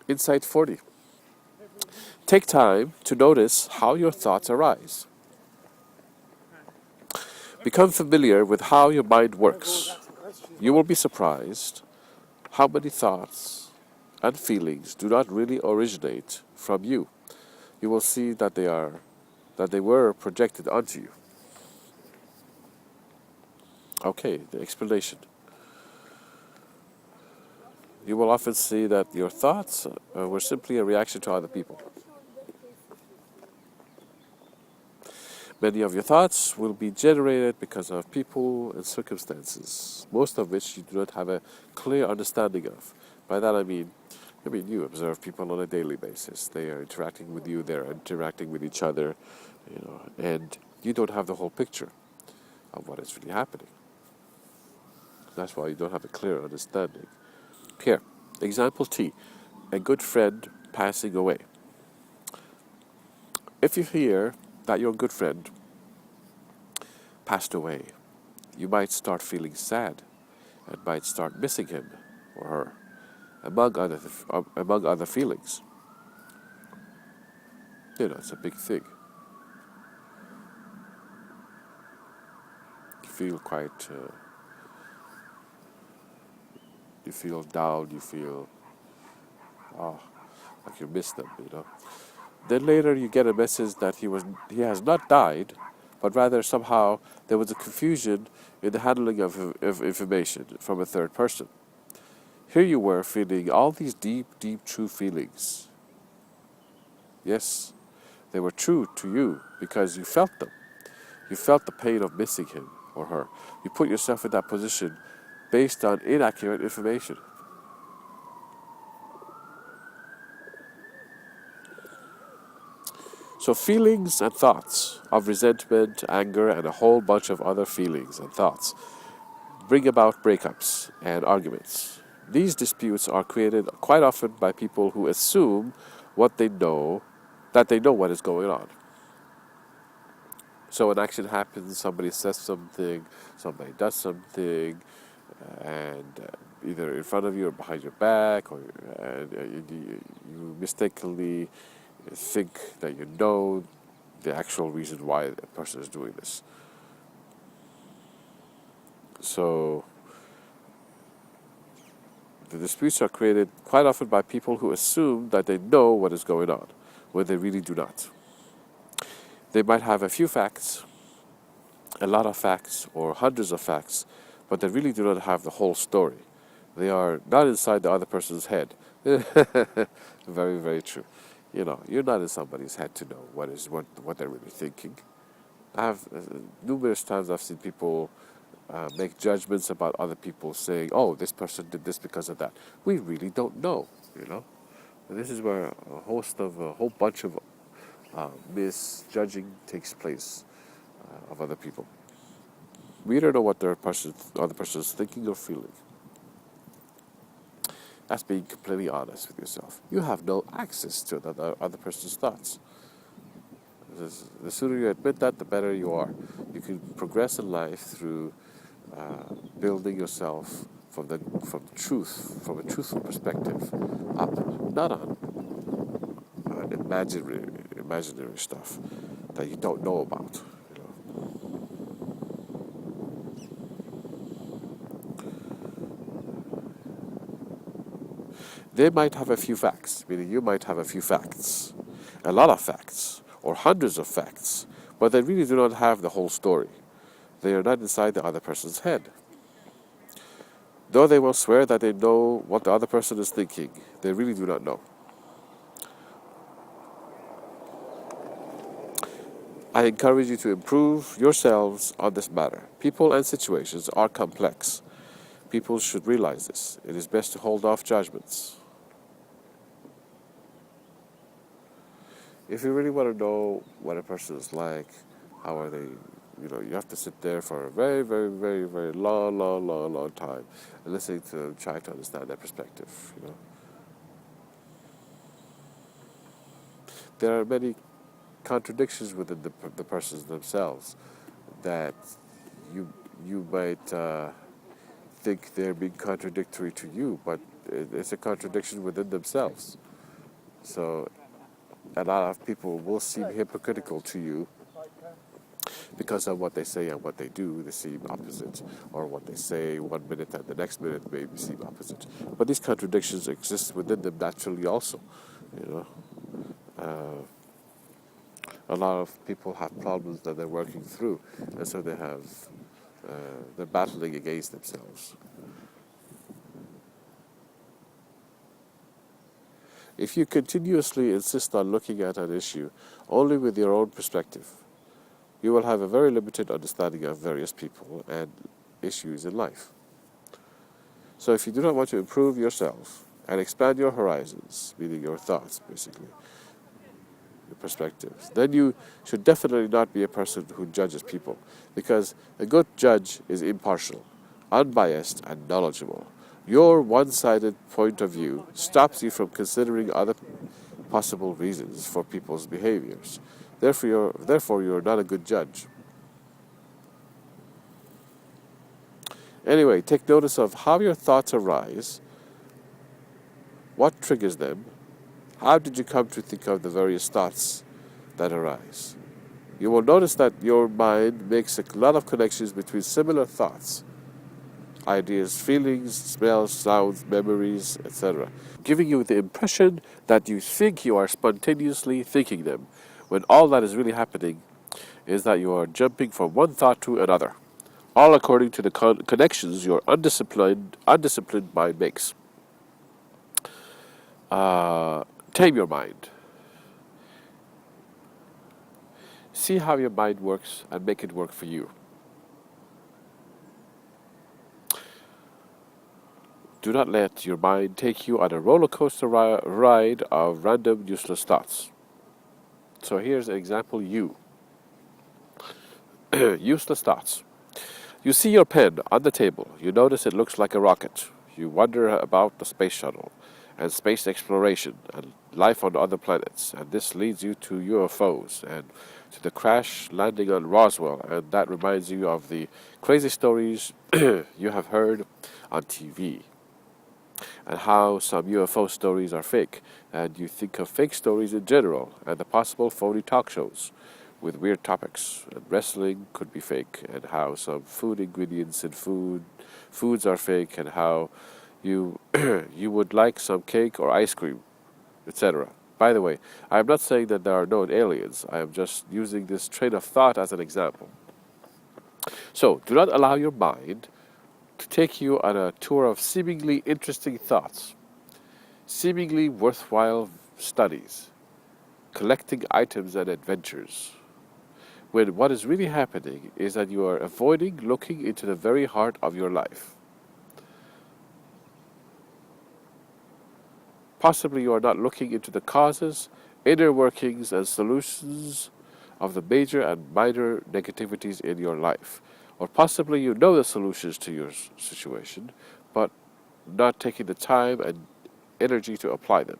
Insight 40. Take time to notice how your thoughts arise. Become familiar with how your mind works. You will be surprised how many thoughts and feelings do not really originate from you. You will see that they were projected onto you. Okay, the explanation. You will often see that your thoughts were simply a reaction to other people. Many of your thoughts will be generated because of people and circumstances, most of which you do not have a clear understanding of. By that I mean you observe people on a daily basis. They are interacting with you, they're interacting with each other, and you don't have the whole picture of what is really happening. That's why you don't have a clear understanding. Here, example T, a good friend passing away. If you hear that your good friend passed away, you might start feeling sad and might start missing him or her, among other feelings. It's a big thing. You feel quite, you feel down, you feel, like you miss them, Then later you get a message that he has not died, but rather somehow there was a confusion in the handling of information from a third person. Here you were feeling all these deep, deep, true feelings. Yes, they were true to you because you felt them. You felt the pain of missing him or her. You put yourself in that position based on inaccurate information. So feelings and thoughts of resentment, anger, and a whole bunch of other feelings and thoughts bring about breakups and arguments. These disputes are created quite often by people who assume that they know what is going on. So an action happens, somebody says something, somebody does something, and either in front of you or behind your back, or you mistakenly think that you know the actual reason why a person is doing this. So the disputes are created quite often by people who assume that they know what is going on, when they really do not. They might have a few facts, a lot of facts, or hundreds of facts, but they really do not have the whole story. They are not inside the other person's head. Very, very true. You're not in somebody's head to know what they're really thinking. Numerous times I've seen people make judgments about other people, saying, "Oh, this person did this because of that." We really don't know, And this is where a whole bunch of misjudging takes place of other people. We don't know what the other person is thinking or feeling. That's being completely honest with yourself. You have no access to the other person's thoughts. The sooner you admit that, the better you are. You can progress in life through building yourself from a truthful perspective, up, not on imaginary stuff that you don't know about. They might have a few facts, meaning you might have a few facts, a lot of facts, or hundreds of facts, but they really do not have the whole story. They are not inside the other person's head. Though they will swear that they know what the other person is thinking, they really do not know. I encourage you to improve yourselves on this matter. People and situations are complex. People should realize this. It is best to hold off judgments. If you really want to know what a person is like, how are they, you have to sit there for a very, very, very, very long time and listening to them, try to understand their perspective, There are many contradictions within the persons themselves that you might think they're being contradictory to you, but it's a contradiction within themselves. So a lot of people will seem hypocritical to you because of what they say and what they do. They seem opposite, or what they say 1 minute and the next minute may seem opposite. But these contradictions exist within them naturally also. You know, a lot of people have problems that they're working through, and so they're battling against themselves. If you continuously insist on looking at an issue only with your own perspective, you will have a very limited understanding of various people and issues in life. So if you do not want to improve yourself and expand your horizons, meaning your thoughts basically, your perspectives, then you should definitely not be a person who judges people, because a good judge is impartial, unbiased, and knowledgeable. Your one-sided point of view stops you from considering other possible reasons for people's behaviors. Therefore, you're not a good judge. Anyway, take notice of how your thoughts arise, what triggers them, how did you come to think of the various thoughts that arise. You will notice that your mind makes a lot of connections between similar thoughts, ideas, feelings, smells, sounds, memories, etc., giving you the impression that you think you are spontaneously thinking them, when all that is really happening is that you are jumping from one thought to another, all according to the connections your undisciplined mind makes. Tame your mind. See how your mind works and make it work for you. Do not let your mind take you on a roller coaster ride of random useless thoughts. So here's an example: you. Useless thoughts. You see your pen on the table. You notice it looks like a rocket. You wonder about the space shuttle and space exploration and life on other planets. And this leads you to UFOs and to the crash landing on Roswell. And that reminds you of the crazy stories you have heard on TV, and how some UFO stories are fake. And you think of fake stories in general and the possible phony talk shows with weird topics. And wrestling could be fake, and how some food ingredients in foods are fake, and how you you would like some cake or ice cream, etc. By the way, I am not saying that there are no aliens. I am just using this train of thought as an example. So, do not allow your mind to take you on a tour of seemingly interesting thoughts, seemingly worthwhile studies, collecting items and adventures, when what is really happening is that you are avoiding looking into the very heart of your life. Possibly you are not looking into the causes, inner workings, and solutions of the major and minor negativities in your life. Or possibly you know the solutions to your situation, but not taking the time and energy to apply them.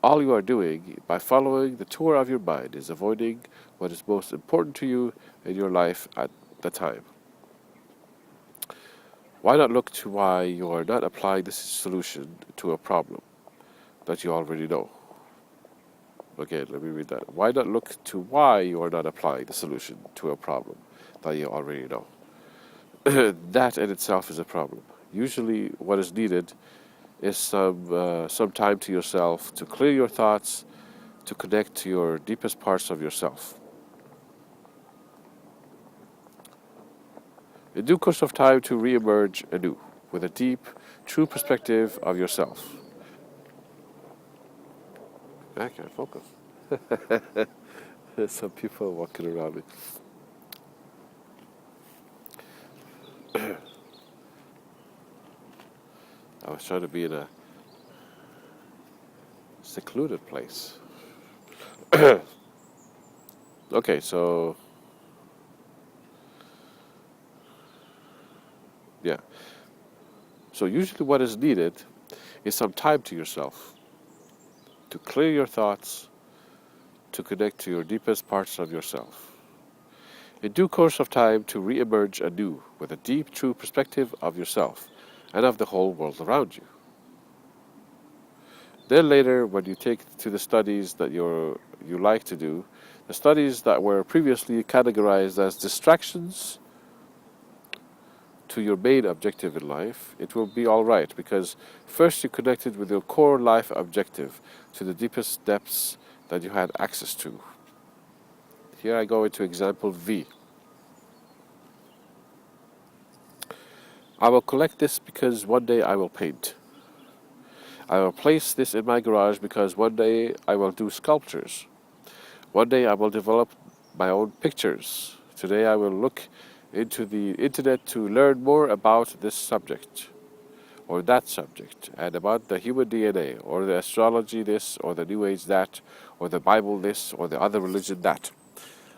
All you are doing by following the tour of your mind is avoiding what is most important to you in your life at the time. Why not look to why you are not applying this solution to a problem that you already know? Again, let me read that. Why not look to why you are not applying the solution to a problem that you already know? That in itself is a problem. Usually what is needed is some time to yourself to clear your thoughts, to connect to your deepest parts of yourself. In due course of time to re-emerge anew with a deep, true perspective of yourself. I can't focus. There's some people walking around me. I was trying to be in a secluded place. Okay, so yeah. So usually what is needed is some time to yourself, to clear your thoughts, to connect to your deepest parts of yourself. In due course of time to re-emerge anew with a deep, true perspective of yourself and of the whole world around you. Then later, when you take to the studies that you like to do, the studies that were previously categorized as distractions to your main objective in life, it will be all right, because first you connected with your core life objective to the deepest depths that you had access to. Here I go into example V. I will collect this because one day I will paint. I will place this in my garage because one day I will do sculptures. One day I will develop my own pictures. Today I will look into the internet to learn more about this subject or that subject, and about the human DNA, or the astrology this, or the New Age that, or the Bible this, or the other religion that.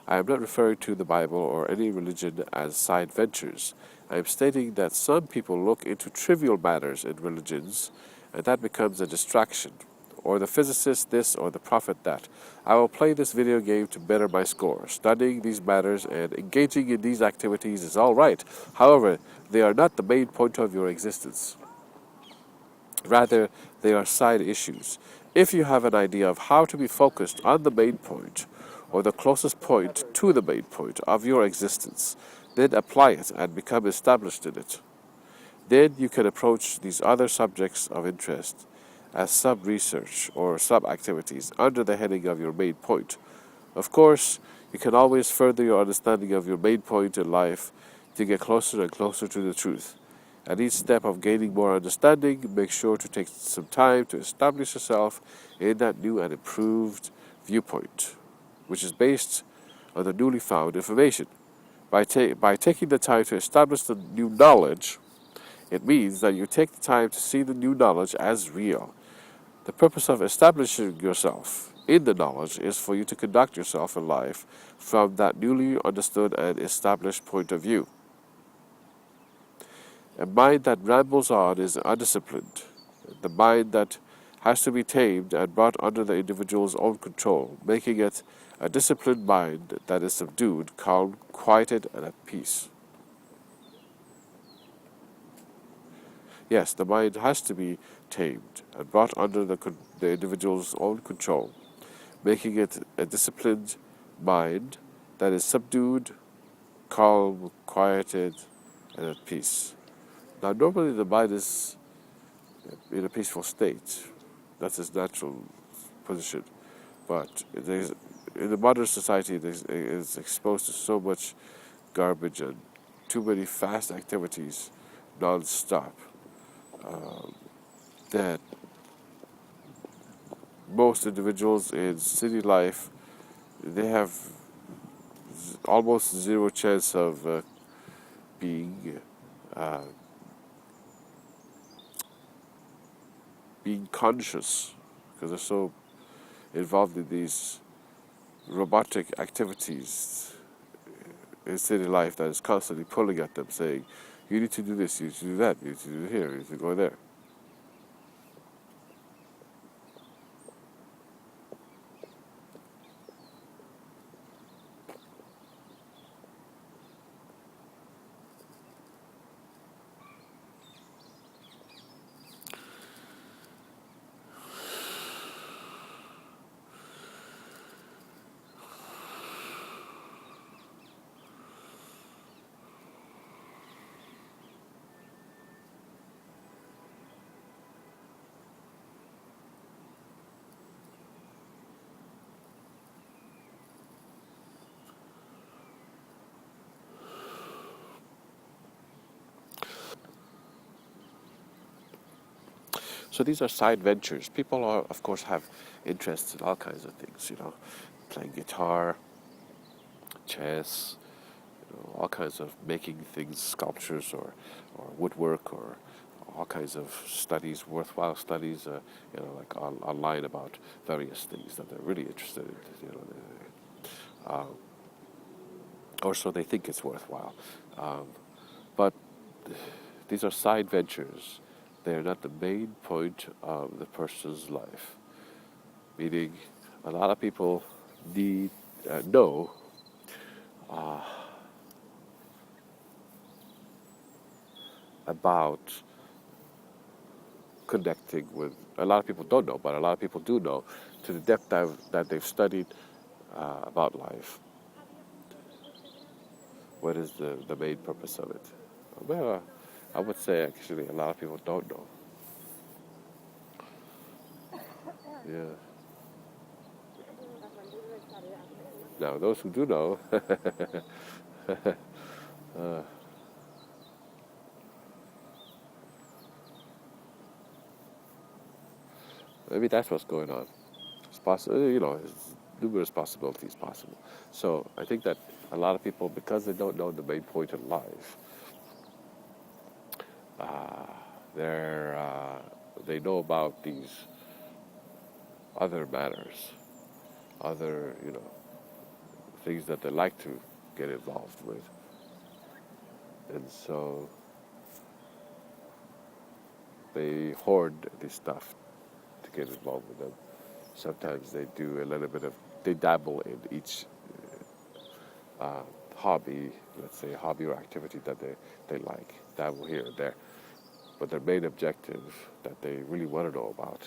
I am not referring to the Bible or any religion as side ventures. I am stating that some people look into trivial matters in religions, and that becomes a distraction, or the physicist this, or the prophet that. I will play this video game to better my score. Studying these matters and engaging in these activities is all right. However, they are not the main point of your existence. Rather, they are side issues. If you have an idea of how to be focused on the main point, or the closest point to the main point of your existence, then apply it and become established in it. Then you can approach these other subjects of interest as sub-research or sub-activities under the heading of your main point. Of course, you can always further your understanding of your main point in life to get closer and closer to the truth. At each step of gaining more understanding, make sure to take some time to establish yourself in that new and improved viewpoint, which is based on the newly found information. By taking the time to establish the new knowledge, it means that you take the time to see the new knowledge as real. The purpose of establishing yourself in the knowledge is for you to conduct yourself in life from that newly understood and established point of view. A mind that rambles on is undisciplined. The mind that has to be tamed and brought under the individual's own control, making it a disciplined mind that is subdued, calm, quieted, and at peace. Yes, the mind has to be tamed and brought under the individual's own control, making it a disciplined mind that is subdued, calm, quieted, and at peace. Now, normally the mind is in a peaceful state. That's its natural position. But in the modern society, it is exposed to so much garbage and too many fast activities non-stop that most individuals in city life, they have almost zero chance of being conscious, because they're so involved in these robotic activities in city life that is constantly pulling at them, saying, you need to do this, you need to do that, you need to do here, you need to go there. So these are side ventures. People are, of course, have interests in all kinds of things, playing guitar, chess, all kinds of making things, sculptures or woodwork, or all kinds of studies, worthwhile studies, like online about various things that they're really interested in, or so they think it's worthwhile. But these are side ventures. They're not the main point of the person's life. Meaning, a lot of people know about connecting with, a lot of people don't know, but a lot of people do know, to the depth that they've studied about life. What is the main purpose of it? Well, I would say actually a lot of people don't know. Yeah. Now, those who do know, maybe that's what's going on. It's possible, there's numerous possibilities possible. So I think that a lot of people, because they don't know the main point in life, they're they know about these other matters, other things that they like to get involved with, and so they hoard this stuff to get involved with them. Sometimes they do a little bit of, they dabble in each hobby, let's say hobby or activity that they like, dabble here and there. But their main objective that they really want to know about,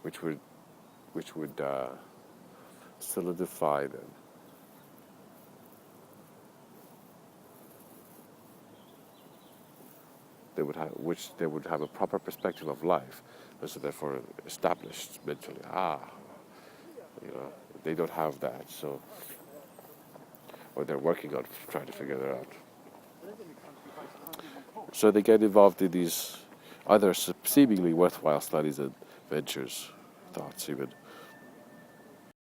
which would solidify them, they would have a proper perspective of life, and so therefore established mentally. They don't have that, so, or they're working on trying to figure that out. So they get involved in these other seemingly worthwhile studies and ventures, thoughts even.